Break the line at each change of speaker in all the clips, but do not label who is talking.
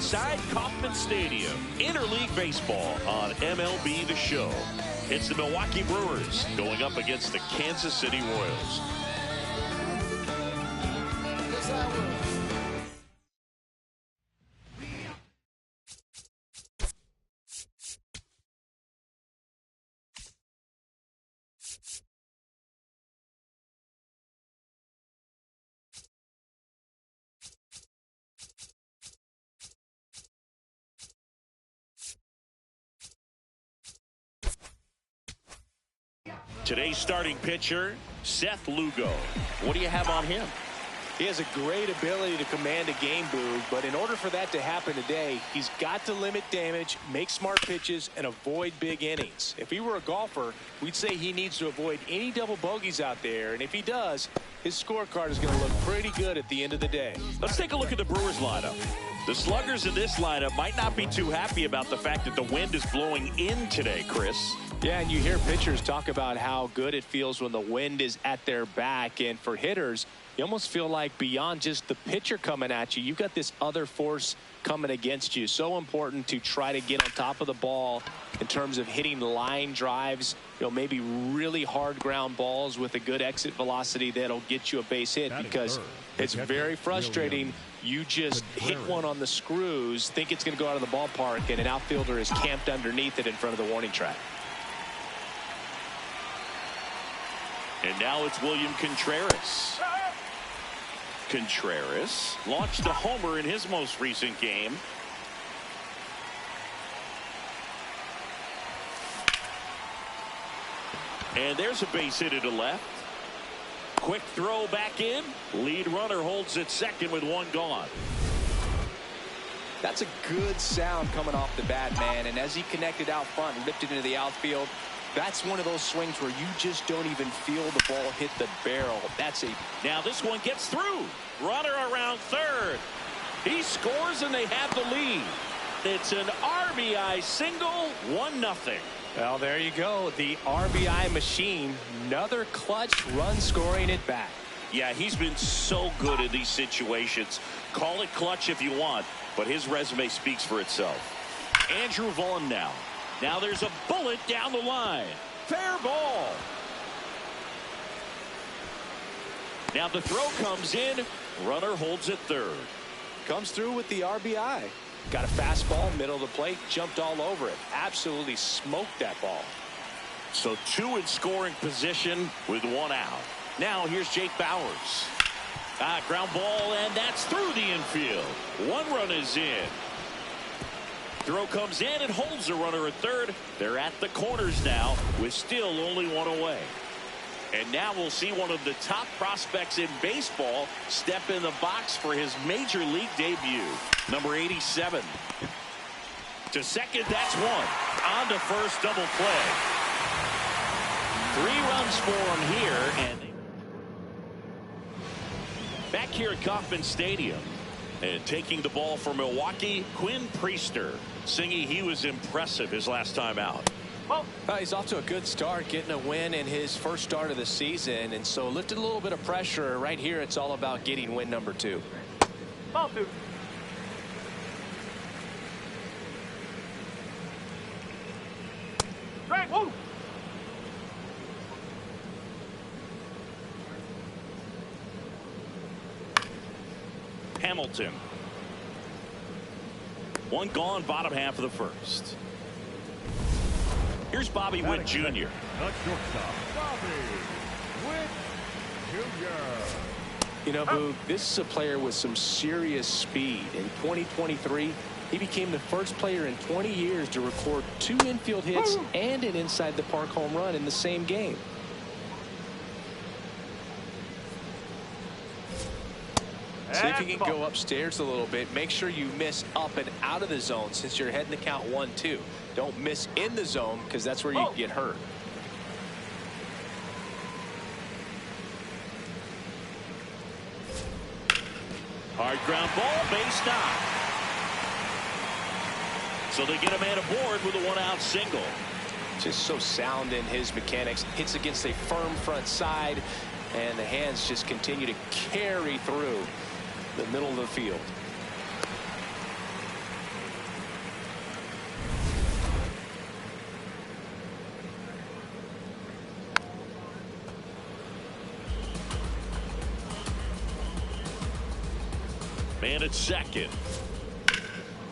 inside Kauffman Stadium. Interleague baseball on MLB The Show. It's the Milwaukee Brewers going up against the Kansas City Royals. Today's starting pitcher, Seth Lugo. What do you have on him?
He has a great ability to command a game, Boog, but in order for that to happen today, he's got to limit damage, make smart pitches, and avoid big innings. If he were a golfer, we'd say he needs to avoid any double bogeys out there, and if he does, his scorecard is going to look pretty good at the end of the day.
Let's take a look at the Brewers lineup. The sluggers in this lineup might not be too happy about the fact that the wind is blowing in today, Chris.
Yeah, and you hear pitchers talk about how good it feels when the wind is at their back, and for hitters, you almost feel like beyond just the pitcher coming at you, you've got this other force coming against you. So important to try to get on top of the ball in terms of hitting line drives, maybe really hard ground balls with a good exit velocity that'll get you a base hit, because it's very frustrating. You just hit one on the screws, think it's going to go out of the ballpark, and an outfielder is camped underneath it in front of the warning track.
And now it's William Contreras. Contreras launched a homer in his most recent game. And there's a base hit to left. Quick throw back in. Lead runner holds at second with one gone.
That's a good sound coming off the bat, man. And as he connected out front and lifted into the outfield, that's one of those swings where you just don't even feel the ball hit the barrel.
Now this one gets through. Runner around third. He scores and they have the lead. It's an RBI single, 1-0.
Well, there you go. The RBI machine. Another clutch run scoring at bat.
Yeah, he's been so good in these situations. Call it clutch if you want, but his resume speaks for itself. Andrew Vaughn now. Now there's a bullet down the line. Fair ball. Now the throw comes in. Runner holds at third.
Comes through with the RBI. Got a fastball, middle of the plate, jumped all over it. Absolutely smoked that ball.
So two in scoring position with one out. Now here's Jake Bauers. Ground ball, and that's through the infield. One run is in. Throw comes in and holds the runner at third. They're at the corners now with still only one away. And now we'll see one of the top prospects in baseball step in the box for his major league debut. Number 87. To second, that's one. On to first, double play. 3 runs for him here. And back here at Kauffman Stadium. And taking the ball for Milwaukee, Quinn Priester. Singy, he was impressive his last time out.
He's off to a good start, getting a win in his first start of the season, and so lifted a little bit of pressure. Right here, it's all about getting win number 2.
Ball 2. Strike, woo!
Hamilton. One gone, bottom half of the first. Here's Bobby Witt Jr.
The shortstop, Bobby Witt Jr.
Boog, this is a player with some serious speed. In 2023, he became the first player in 20 years to record 2 infield hits and an inside the park home run in the same game. See if you can go upstairs a little bit. Make sure you miss up and out of the zone since you're heading to count 1-2. Don't miss in the zone, because that's where you get hurt.
Hard ground ball, base knock. So they get a man aboard with a 1-out single.
Just so sound in his mechanics. Hits against a firm front side, and the hands just continue to carry through the middle of the field.
And it's second.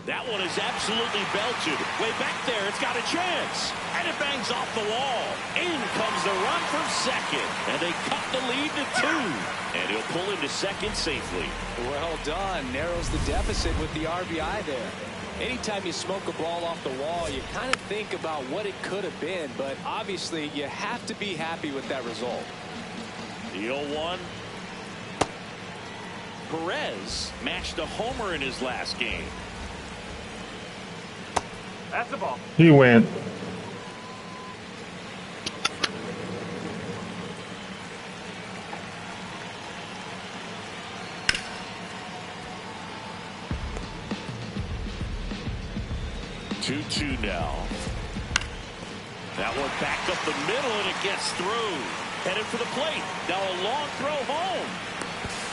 That one is absolutely belted. Way back there, it's got a chance. And it bangs off the wall. In comes the run from second. And they cut the lead to 2. And he'll pull into second safely.
Well done. Narrows the deficit with the RBI there. Anytime you smoke a ball off the wall, you kind of think about what it could have been. But obviously, you have to be happy with that result.
The 0-1. Perez matched a homer in his last game.
That's the ball.
He went.
Two now. That one backed up the middle and it gets through. Headed for the plate. Now a long throw home.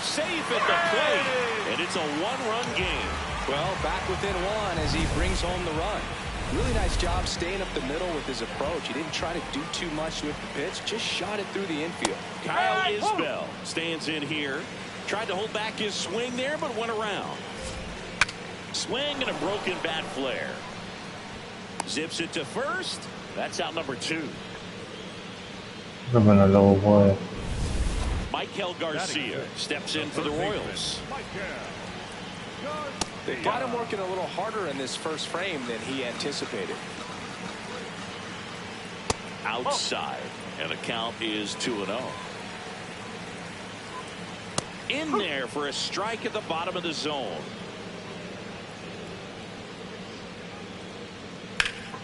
Safe at the plate. And it's a 1-run game.
Well, back within 1 as he brings home the run. Really nice job staying up the middle with his approach. He didn't try to do too much with the pitch. Just shot it through the infield.
Kyle Isbell stands in here. Tried to hold back his swing there, but went around. Swing and a broken bat flare. Zips it to first. That's out number 2.
I've been a little while.
Michael Garcia steps in for the Royals.
They got him working a little harder in this first frame than he anticipated.
Outside, and the count is 2-0. In there for a strike at the bottom of the zone.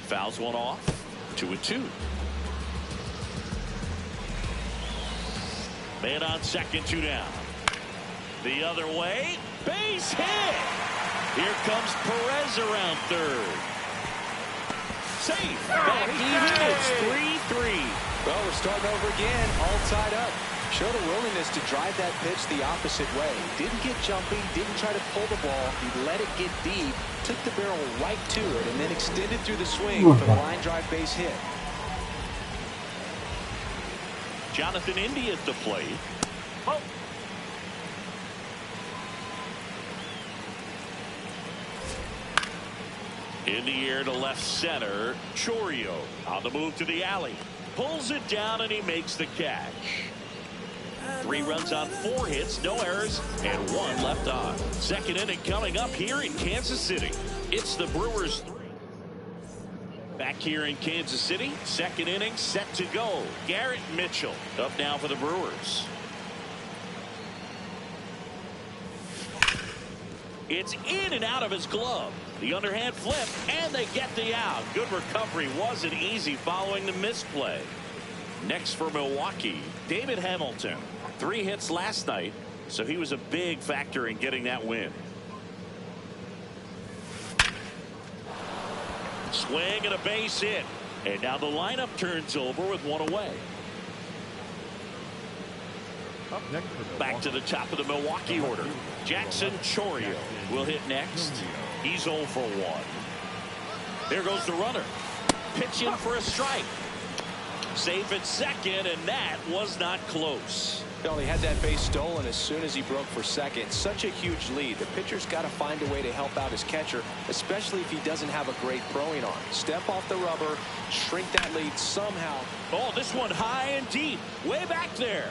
Fouls one off. 2-2. Man on second, 2 down. The other way. Base hit. Here comes Perez around third. Safe. Back even. It's 3-3.
Well, we're starting over again, all tied up. Showed a willingness to drive that pitch the opposite way. Didn't get jumpy, didn't try to pull the ball. He let it get deep, took the barrel right to it, and then extended through the swing for the line drive base hit.
Jonathan India at the plate. Oh. In the air to left center. Chourio on the move to the alley. Pulls it down and he makes the catch. 3 runs on 4 hits, no errors, and 1 left on. Second inning coming up here in Kansas City. It's the Brewers 3. Back here in Kansas City, second inning set to go. Garrett Mitchell up now for the Brewers. It's in and out of his glove. The underhand flip, and they get the out. Good recovery. Wasn't easy following the misplay. Next for Milwaukee, David Hamilton. 3 hits last night, so he was a big factor in getting that win. Swing and a base hit. And now the lineup turns over with 1 away.
Up next
Back to the top of the Milwaukee order. Jackson Chourio will hit next. He's 0 for 1. There goes the runner. Pitch in for a strike. Safe at second, and that was not close.
Well, he had that base stolen as soon as he broke for second. Such a huge lead. The pitcher's got to find a way to help out his catcher, especially if he doesn't have a great throwing arm. Step off the rubber, shrink that lead somehow.
Oh, this one high and deep, way back there.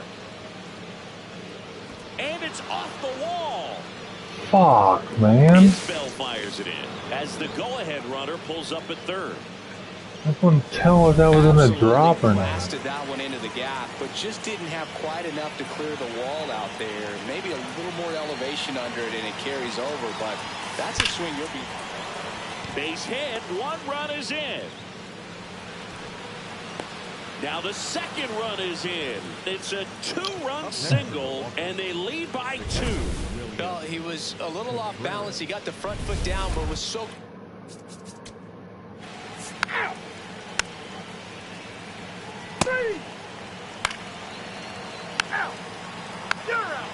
And it's off the wall.
Fuck, man.
Isbell fires it in as the go-ahead runner pulls up at third.
I couldn't tell if that was in a drop or not.
Blasted that one into the gap, but just didn't have quite enough to clear the wall out there. Maybe a little more elevation under it, and it carries over. But that's a swing you'll be.
Base hit. 1 run is in. Now the second run is in. It's a 2-run single, and they lead by 2.
Well, he was a little off balance. He got the front foot down, but was so.
Ow! Out! You're out!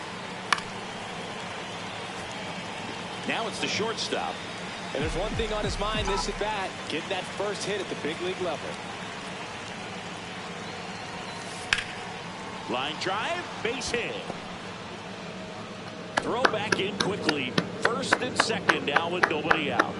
Now it's the shortstop.
And there's one thing on his mind this at bat, getting that first hit at the big league level.
Line drive, base hit. Throw back in quickly. First and second now with nobody out.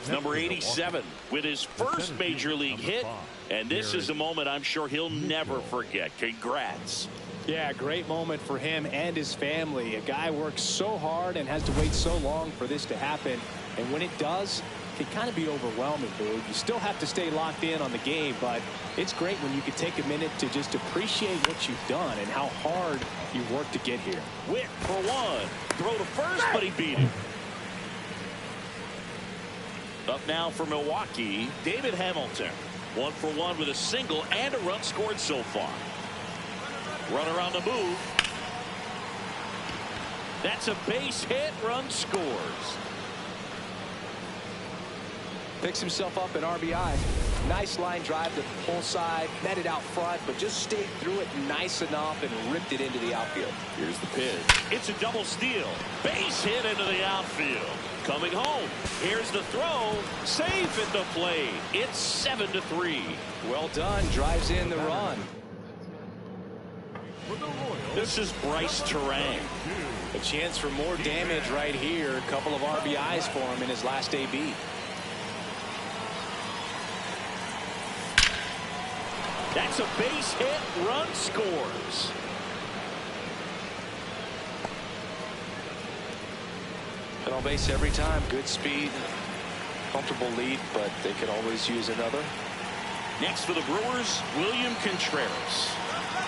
Number 87 with his first major league hit, and this is a moment I'm sure he'll never forget. Congrats.
Yeah, great moment for him and his family. A guy works so hard and has to wait so long for this to happen, and when it does, it can kind of be overwhelming, dude. You still have to stay locked in on the game, but it's great when you can take a minute to just appreciate what you've done and how hard you've worked to get here.
Witt for one. Throw to first, but he beat it. Up now for Milwaukee, David Hamilton. 1 for 1 with a single and a run scored so far. Runner on the move. That's a base hit. Run scores.
Picks himself up an RBI. Nice line drive to the pull side, met it out front, but just stayed through it nice enough and ripped it into the outfield.
Here's the pitch. It's a double steal. Base hit into the outfield. Coming home. Here's the throw. Safe at the plate. It's 7-3.
Well done. Drives in the run.
This is Bryce Terang.
A chance for more damage right here. A couple of RBIs for him in his last AB.
That's a base hit. Run scores.
Been on base every time. Good speed. Comfortable lead, but they could always use another.
Next for the Brewers, William Contreras.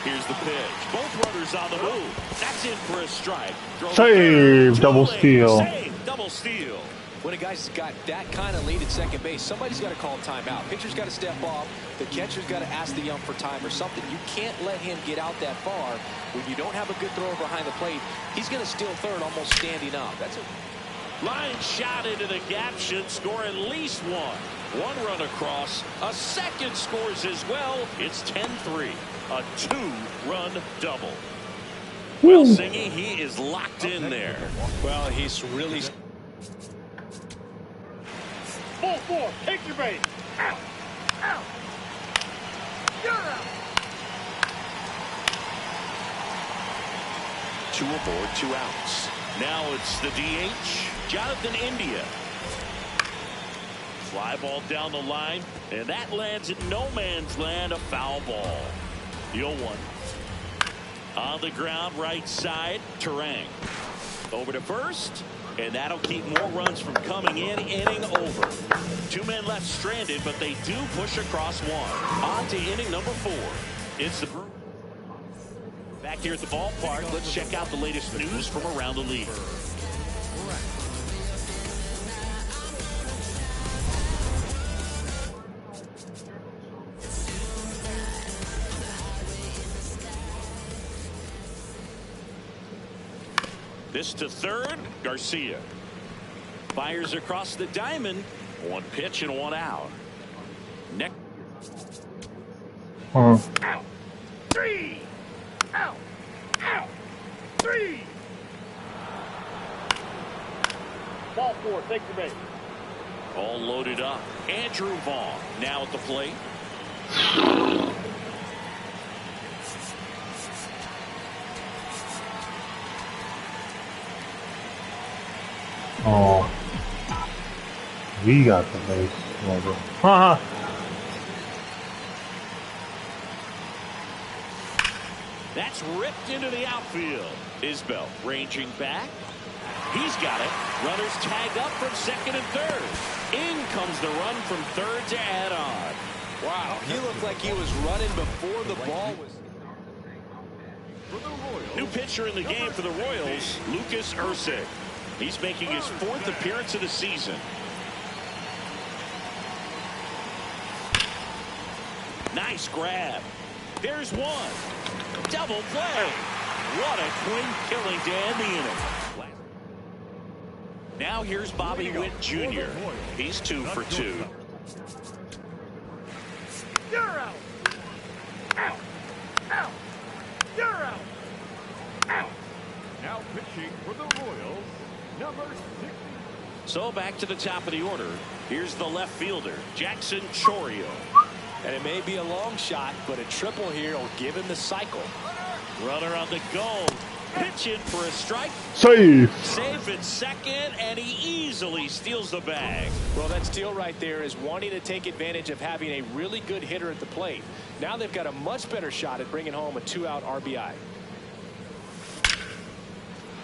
Here's the pitch. Both runners on the move. That's in for a strike.
Save, double steal.
Save, double steal.
When a guy's got that kind of lead at second base, somebody's got to call timeout. Pitcher's got to step off. The catcher's got to ask the ump for time or something. You can't let him get out that far. When you don't have a good thrower behind the plate, he's going to steal third almost standing up. That's a
line shot into the gap should score at least one. One run across. A second scores as well. It's 10-3. A 2-run double. Well, Singy, he is locked in there.
Well, he's really...
Full four. Take your base. Out. Out. You're out.
2 aboard, 2 outs. Now it's the DH, Jonathan India. Fly ball down the line, and that lands in no man's land, a foul ball. The 0-1. On the ground, right side, Terang. Over to first, and that'll keep more runs from coming in. Inning over. 2 men left stranded, but they do push across one. On to inning number 4. It's the Brewers. Back here at the ballpark, let's check out the latest news from around the league. This to third, Garcia. Fires across the diamond. 1 pitch and 1 out. Next.
Out. 3. Out. Out. 3. Ball 4. Take your base.
All loaded up. Andrew Vaughn now at the plate.
Oh, we got the base. Haha.
That's ripped into the outfield. Isbell ranging back. He's got it. Runners tag up from second and third. In comes the run from third to add on.
Wow, he looked like he was running before the ball was...
New pitcher in the game for the Royals, Lucas Erceg. He's making his 4th appearance of the season. Nice grab. There's one. Double play. What a clean killing to end the inning. Now here's Bobby Witt Jr. He's 2 for 2.
You're out. Out. Out. You're out. Out. Now pitching for the Royals, number 60.
So back to the top of the order. Here's the left fielder, Jackson Chourio.
And it may be a long shot, but a triple here will give him the cycle.
Runner on the go. Pitching for a strike.
Safe.
Safe at second, and he easily steals the bag.
Well, that steal right there is wanting to take advantage of having a really good hitter at the plate. Now they've got a much better shot at bringing home a 2-out RBI.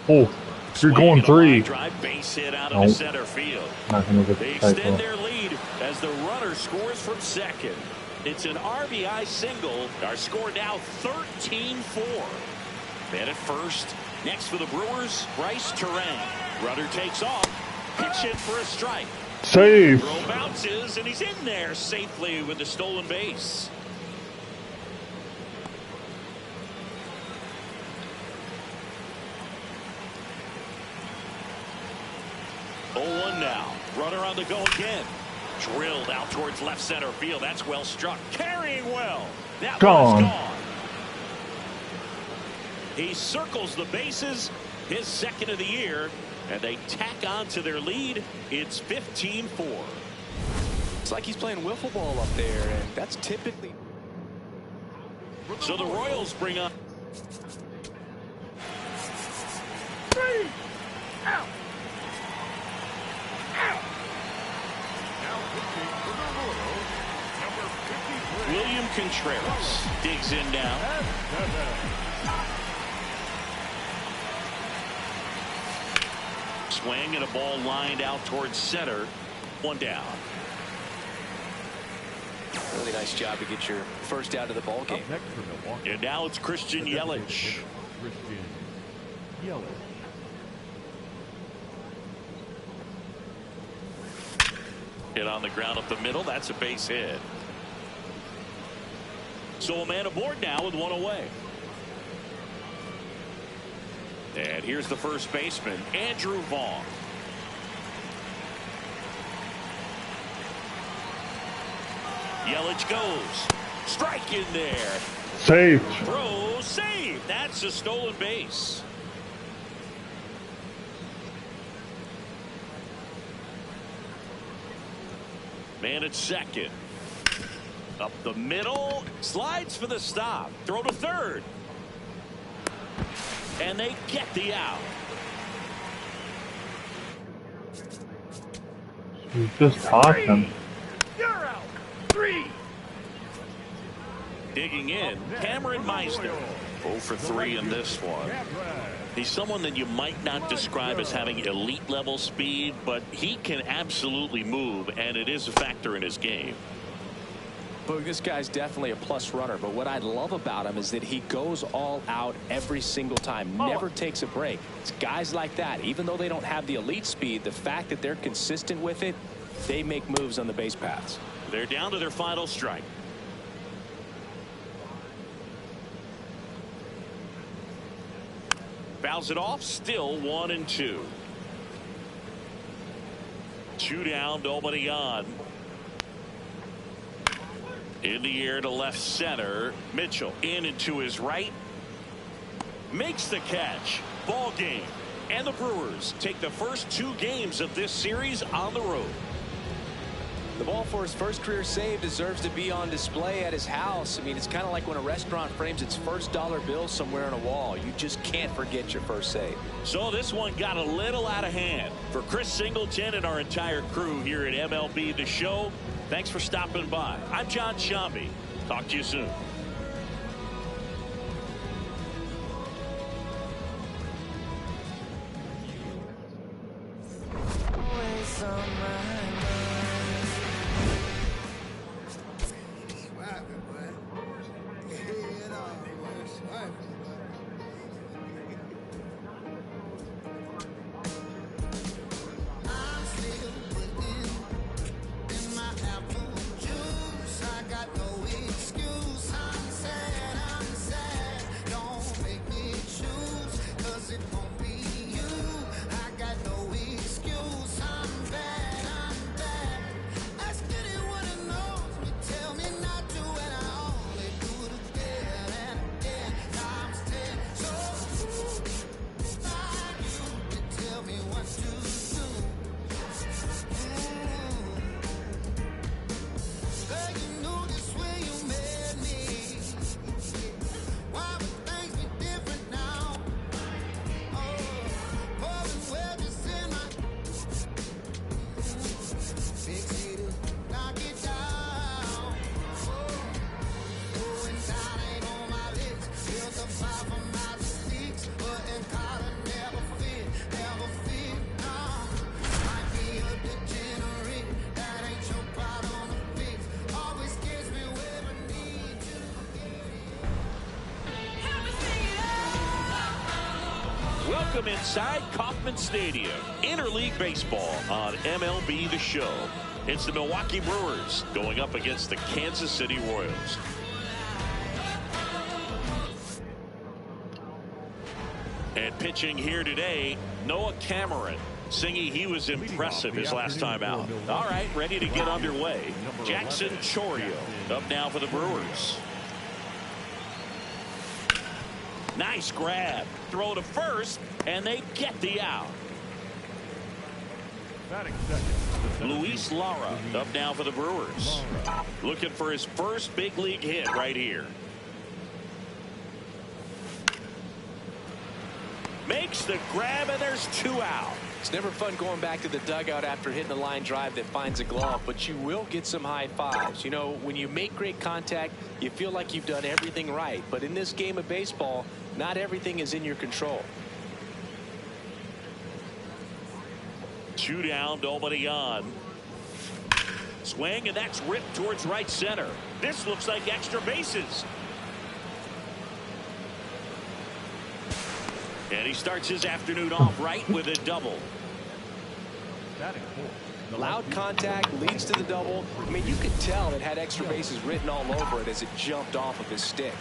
Oh, you're going 3.
Drive, base hit out of the center field.
Not gonna get
They
the
extend their lead as the runner scores from second. It's an RBI single. Our score now 13-4. Man at first. Next for the Brewers, Bryce Terang. Runner takes off. Pitch it for a strike.
Safe.
Throw bounces, and he's in there safely with the stolen base. Now, runner on the go again. Drilled out towards left center field. That's well struck. Carrying well. That
gone.
Gone. He circles the bases. His second of the year. And they tack on to their lead. It's 15-4.
It's like he's playing wiffle ball up there, and that's typically.
So the Royals bring up.
3 out.
William Contreras digs in now. Swing and a ball lined out towards center. 1 down.
Really nice job to get your first out of the ball game.
And now it's Christian Yelich. Hit on the ground up the middle. That's a base hit. So a man aboard now with 1 away. And here's the first baseman, Andrew Vaughn. Yelich goes. Strike in there.
Safe.
Throw, save. That's a stolen base. Man at second. Up the middle. Slides for the stop. Throw to third. And they get the out.
You just tossed him.
You're out. 3.
Digging in, Cameron Meisner. 0 for 3 in this one. He's someone that you might not describe as having elite level speed, but he can absolutely move, and it is a factor in his game.
But this guy's definitely a plus runner, but what I love about him is that he goes all out every single time, never takes a break. It's guys like that, even though they don't have the elite speed, the fact that they're consistent with it, they make moves on the base paths.
They're down to their final strike. Fouls it off, still 1-2. 2 down, nobody on. In the air to left center. Mitchell in and to his right. Makes the catch. Ball game. And the Brewers take the first 2 games of this series on the road.
The ball for his first career save deserves to be on display at his house. I mean, it's kind of like when a restaurant frames its first dollar bill somewhere on a wall. You just can't forget your first save.
So this one got a little out of hand. For Chris Singleton and our entire crew here at MLB The Show, thanks for stopping by. I'm John Shambi. Talk to you soon.
I got no excuse.
Welcome inside Kauffman Stadium. Interleague baseball on MLB The Show. It's the Milwaukee Brewers going up against the Kansas City Royals. And pitching here today, Noah Cameron. Singy, he was impressive his last time out. All right, ready to get underway. Jackson Chourio up now for the Brewers. Nice grab. Throw to first, and they get the out. Luis Lara up now for the Brewers. Looking for his first big league hit right here. Makes the grab, and there's 2 out.
It's never fun going back to the dugout after hitting a line drive that finds a glove, but you will get some high fives. You know, when you make great contact, you feel like you've done everything right. But in this game of baseball, not everything is in your control.
2 down, nobody on. Swing, and that's ripped towards right center. This looks like extra bases. And he starts his afternoon off right with a double.
Loud contact leads to the double. I mean, you could tell it had extra bases written all over it as it jumped off of his stick.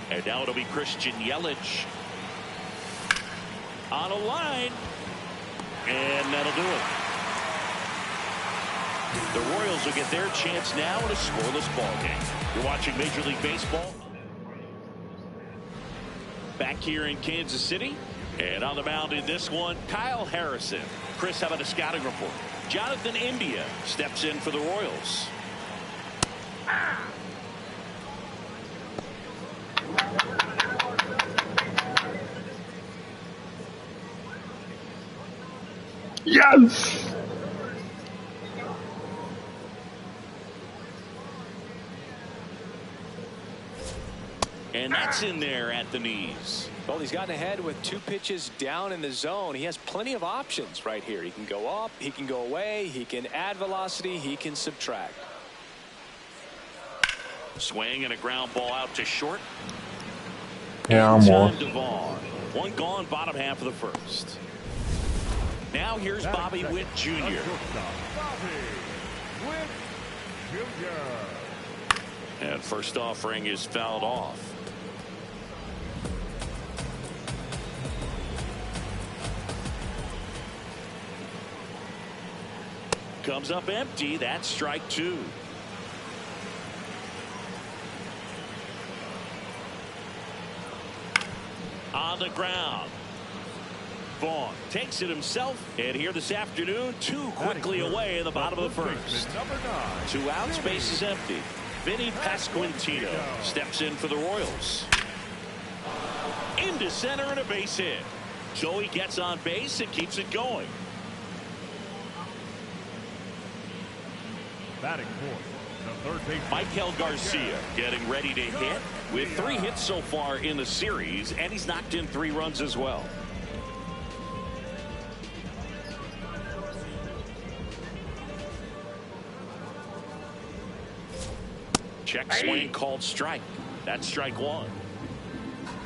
And now it'll be Christian Yelich on a line. And that'll do it. The Royals will get their chance now in a scoreless ball game. You're watching Major League Baseball. Back here in Kansas City. And on the mound in this one, Kyle Harrison. Chris, how about a scouting report? Jonathan India steps in for the Royals.
Yes!
And that's in there at the knees.
Well, he's gotten ahead with 2 pitches down in the zone. He has plenty of options right here. He can go up, he can go away, he can add velocity, he can subtract.
Swing and a ground ball out to short.
Yeah, I'm
Time
on.
to Vaughn. 1 gone, bottom half of the first. Now here's Bobby Witt Jr. And first offering is fouled off. Comes up empty. That's strike 2. On the ground. Vaughn takes it himself. And here this afternoon, 2 quickly away in the bottom of the first. 2 outs, base is empty. Vinny Pasquantino steps in for the Royals. Into center and a base hit. Joey gets on base and keeps it going.
Batting fourth, the third baseman,
Michael Garcia getting ready to hit with 3 hits so far in the series, and he's knocked in 3 runs as well. Check swing called strike. That's strike 1.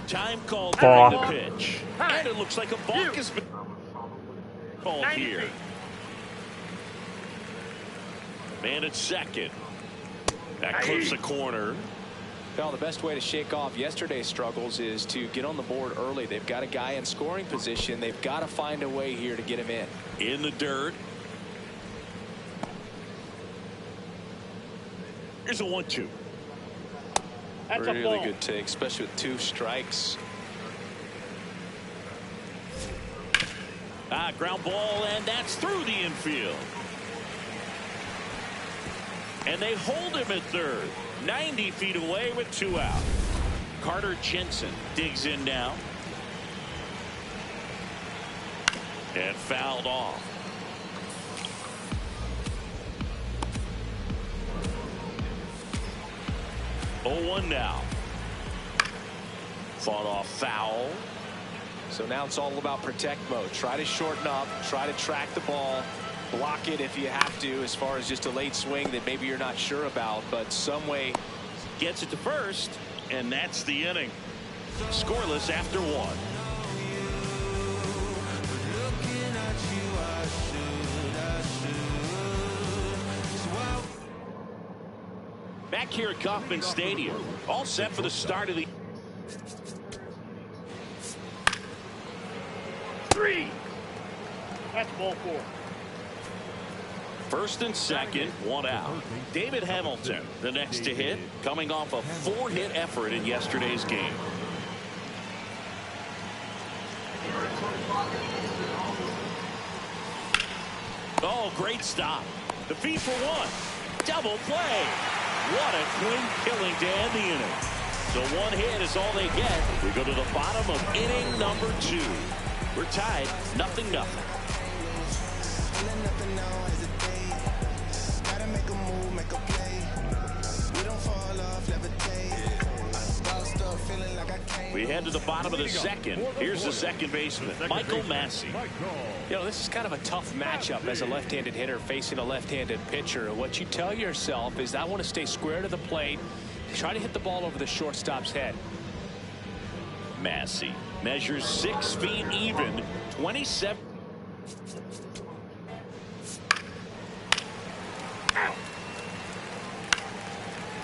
Time called during the pitch. And it looks like a balk has been called here. Man at second. That clips the corner.
Well, the best way to shake off yesterday's struggles is to get on the board early. They've got a guy in scoring position. They've got to find a way here to get him in.
In the dirt. Here's a 1-2.
That's a
Really
ball.
good take, especially with 2 strikes.
Ground ball, and that's through the infield. And they hold him at third. 90 feet away with 2 out. Carter Jensen digs in now. And fouled off. 0-1 now. Fought off foul.
So now it's all about protect mode. Try to shorten up, try to track the ball, block it if you have to, as far as just a late swing that maybe you're not sure about, but some way.
Gets it to first, and that's the inning. Scoreless after 1. Back here at Kauffman Stadium, all set for the start of the...
Three. That's ball 4.
First and second, 1 out. David Hamilton, the next to hit, coming off a 4-hit effort in yesterday's game. Oh, great stop. The feed for 1. Double play. What a clean killing to end the inning. So 1 hit is all they get. We go to the bottom of inning number 2. We're tied, 0-0. We head to the bottom of the second. Here's the second baseman, Michael Massey.
You know, this is kind of a tough matchup as a left-handed hitter facing a left-handed pitcher. What you tell yourself is I want to stay square to the plate, try to hit the ball over the shortstop's head.
Massey measures 6 feet even, 27.
Out.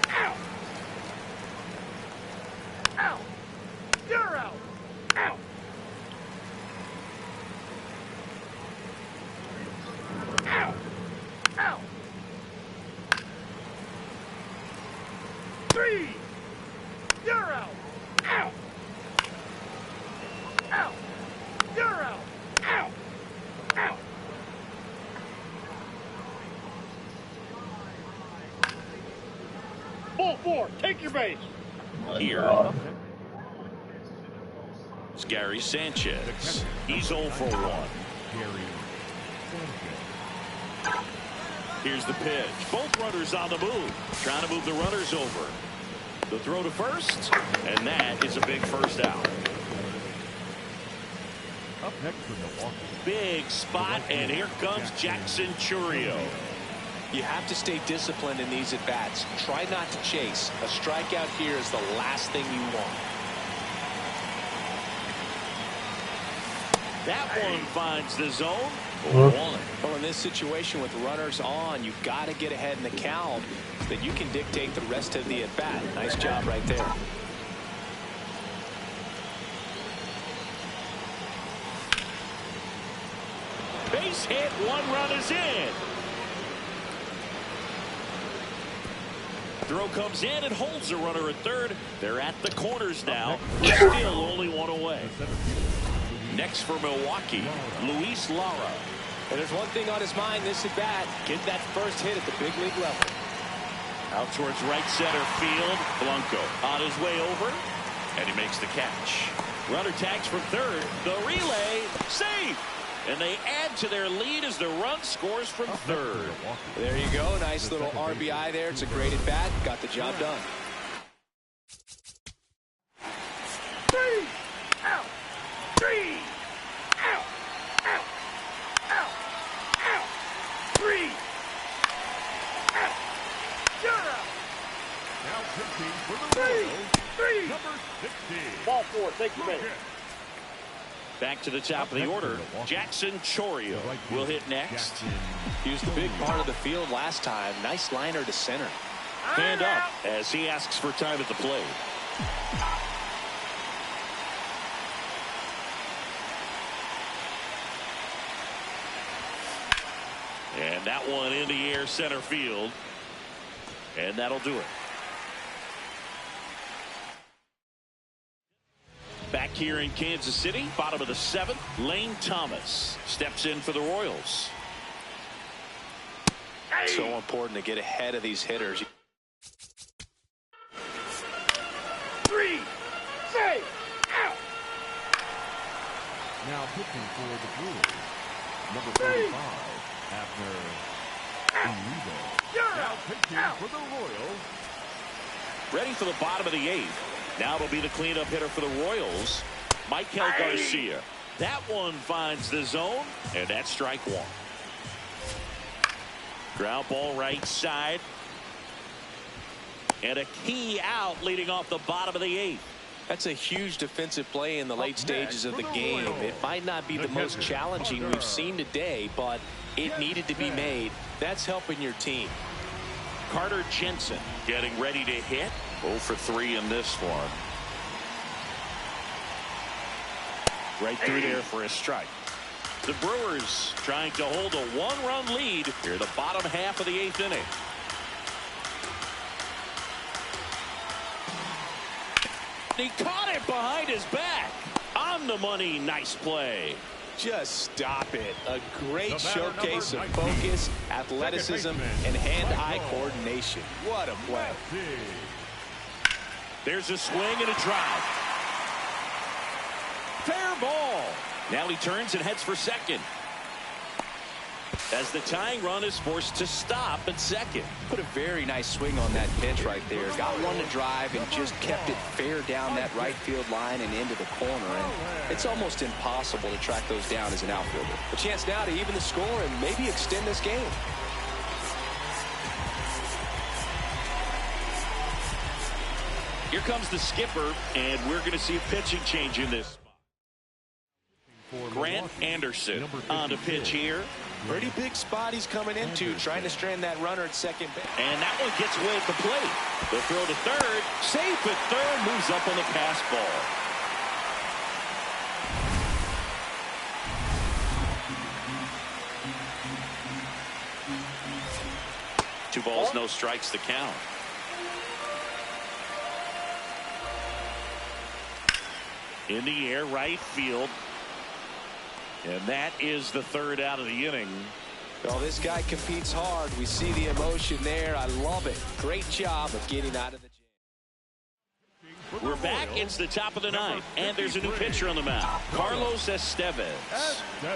Out. Out. You're out. Out. Out. Out. 3. You're out. Out. Out. You're out. Out. Out. Ball 4. Take your base.
Here. It's Gary Sanchez. He's 0 for 1. Here's the pitch. Both runners on the move. Trying to move the runners over. The throw to first. And that is a big first out.
Up next for Milwaukee.
Big spot. And here comes Jackson Chourio.
You have to stay disciplined in these at-bats. Try not to chase. A strikeout here is the last thing you want.
That one finds the zone. 1.
Well, in this situation with runners on, you've got to get ahead in the count so that you can dictate the rest of the at-bat. Nice job right there.
Base hit. 1 run is in. Throw comes in and holds the runner at third. They're at the corners now. Still only 1 away. Next for Milwaukee, Luis Lara.
And there's one thing on his mind this at bat. Get that first hit at the big league level.
Out towards right center field. Blanco on his way over. And he makes the catch. Runner tags from third. The relay. Safe. And they add to their lead as the run scores from third.
There you go. Nice little RBI there. It's a great at bat. Got the job done.
3. Out. 3. Out. Out. Out. Out. 3. Out. You're out.
Now pitching for the Royals.
3.
Number 60.
Ball 4. Take your base.
Back to the top of the order. Jackson Chourio will hit next.
He was the big part of the field last time. Nice liner to center.
Hand up as he asks for time at the plate. And that one in the air center field. And that'll do it. Back here in Kansas City, bottom of the 7th, Lane Thomas steps in for the Royals.
So important to get ahead of these hitters.
3. Say. Out.
Now pitching for the Brewers. Number 45, Abner Uribe. Now pitching for the Royals.
Ready for the bottom of the 8th. Now it'll be the cleanup hitter for the Royals, Michael Garcia. That one finds the zone, and that's strike 1. Ground ball right side. And a key out leading off the bottom of the 8th.
That's a huge defensive play in the late stages of the game. It might not be the most challenging we've seen today, but it needed to be made. That's helping your team.
Carter Jensen getting ready to hit. 0 for 3 in this one. Right through there for a strike. The Brewers trying to hold a 1-run lead here, the bottom half of the 8th inning. He caught it behind his back. On the money, nice play.
Just stop it. A great showcase of focus, athleticism, and hand-eye coordination. What a play.
There's a swing and a drive. Fair ball. Now he turns and heads for second. As the tying run is forced to stop at second.
Put a very nice swing on that pitch right there. Got one to drive and just kept it fair down that right field line and into the corner. And it's almost impossible to track those down as an outfielder.
A chance now to even the score and maybe extend this game.
Here comes the skipper, and we're going to see a pitching change in this. Grant Anderson on to pitch here.
Pretty big spot he's coming into, trying to strand that runner at second base.
And that one gets away at the plate. The throw to third. Safe at third. Moves up on the pass ball. Two balls, no strikes to count. In the air, right field. And that is the third out of the inning.
Well, this guy competes hard. We see the emotion there. I love it. Great job of getting out of the jam.
We're back. It's the top of the ninth. And there's a new pitcher on the mound. Carlos Estevez.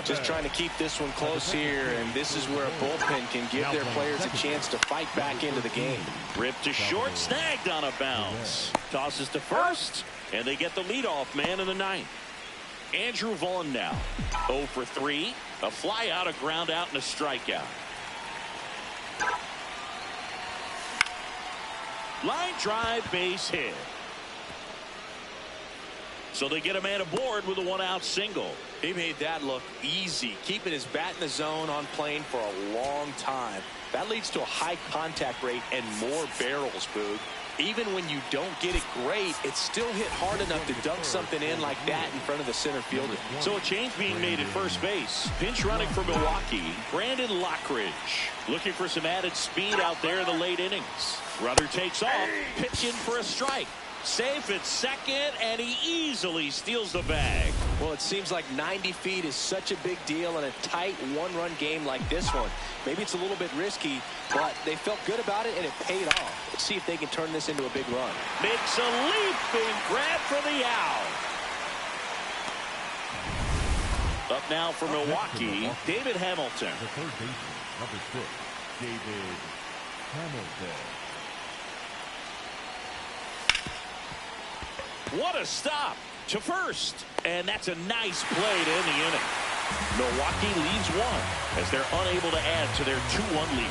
Just trying to keep this one close here. And this is where a bullpen can give their players a chance to fight back into the game.
Ripped to short. Snagged on a bounce. Tosses to first. And they get the leadoff man in the ninth. Andrew Vaughn now. 0 for 3. A fly out, a ground out, and a strikeout. Line drive, base hit. So they get a man aboard with a 1-out single.
He made that look easy, keeping his bat in the zone on plane for a long time. That leads to a high contact rate and more barrels, Boog. Even when you don't get it great, it's still hit hard enough to dunk something in like that in front of the center fielder.
So a change being made at first base. Pinch running for Milwaukee, Brandon Lockridge. Looking for some added speed out there in the late innings. Runner takes off, pitching for a strike. Safe at second, and he easily steals the bag.
Well, it seems like 90 feet is such a big deal in a tight one-run game like this one. Maybe it's a little bit risky, but they felt good about it, and it paid off. Let's see if they can turn this into a big run.
Makes a leaping grab for the out. Up now for Milwaukee, David Hamilton.
The third baseman, number 6, David Hamilton.
What a stop to first. And that's a nice play to end the inning. Milwaukee leads one as they're unable to add to their 2-1 lead.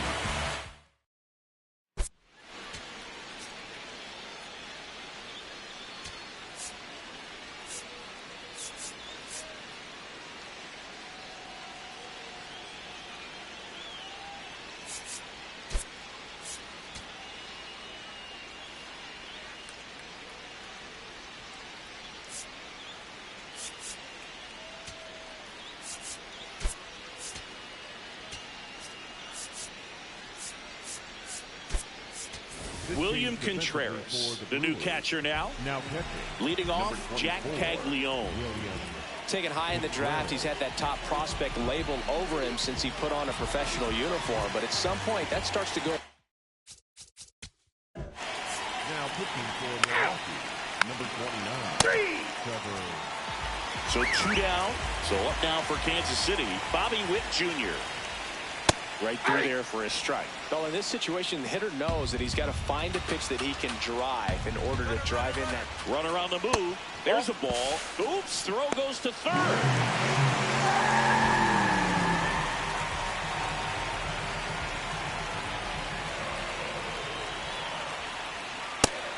William Contreras, the new catcher now. Leading off, Jack Caglione.
Taken high in the draft, he's had that top prospect labeled over him since he put on a professional uniform. But at some point, that starts to go.
Now pitching for Milwaukee, number 29, Trevor.
So 2 down. So up now for Kansas City, Bobby Witt Jr. Right through there for a strike.
Well, in this situation, the hitter knows that he's got to find a pitch that he can drive in order to drive in that.
Runner on the move. There's a ball. Oops, throw goes to third.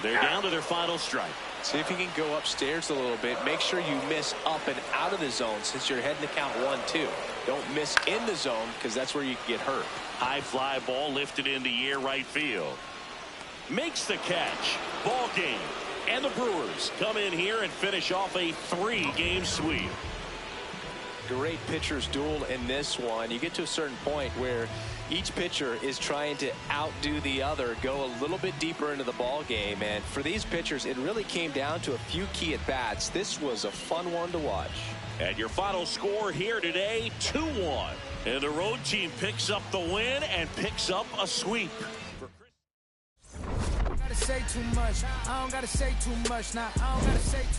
They're down to their final strike.
See if you can go upstairs a little bit. Make sure you miss up and out of the zone since you're heading to count 1-2. Don't miss in the zone because that's where you can get hurt.
High fly ball lifted in the air right field. Makes the catch. Ball game. And the Brewers come in here and finish off a 3-game sweep.
Great pitchers duel in this one. You get to a certain point where each pitcher is trying to outdo the other, go a little bit deeper into the ball game. And for these pitchers, it really came down to a few key at-bats. This was a fun one to watch.
And your final score here today, 2-1. And the road team picks up the win and picks up a sweep.
Say too much. I don't gotta say too much now. I don't gotta say too